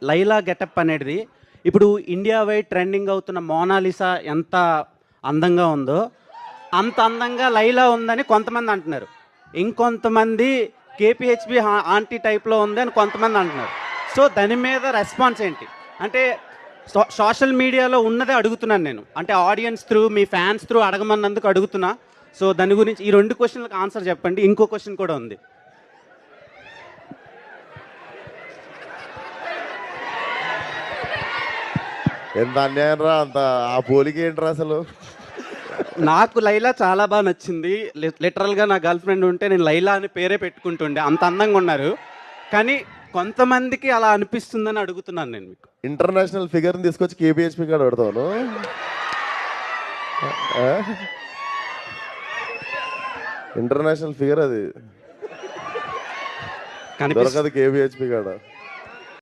Laila getup అనేది ఇప్పుడు India wide trending అవుతున్న మోనాలిసా ఎంత అందంగా ఉందో అంత అందంగా లైలా ఉందని కొంతమంది అంటున్నారు. ఇంకొంతమంది కేపీహెచ్బి ఆంటీ టైప్లో ఉంది అని కొంతమంది అంటున్నారు. సో దాని మీద రెస్పాన్స్ ఏంటి? అంటే సోషల్ మీడియాలో ఉన్నదే అడుగుతున్నాను నేను. అంటే ఆడియన్స్ త్రూ, మీ ఫ్యాన్స్ త్రూ అడగమన్నందుకు అడుగుతున్నా. సో దాని గురించి ఈ 2 క్వశ్చన్లకు ఆన్సర్ చెప్పండి. ఇంకో క్వశ్చన్ కూడా ఉంది. ఎంత అన్యాయం రా, అంత ఆ పోలిక ఏంట్రా అసలు? నాకు లైలా చాలా బాగా నచ్చింది. లిటరల్గా నా గర్ల్ ఫ్రెండ్ ఉంటే నేను లైలా అని పేరే పెట్టుకుంటుండే, అంత అందంగా ఉన్నారు. కానీ కొంతమందికి అలా అనిపిస్తుందని అడుగుతున్నాను నేను మీకు. ఇంటర్నేషనల్ ఫిగర్ని తీసుకొచ్చి కేబిహెచ్పి కాడ పెడతాను. ఇంటర్నేషనల్ ఫిగర్ అది దొరకదు కేబిహెచ్పి కాడ.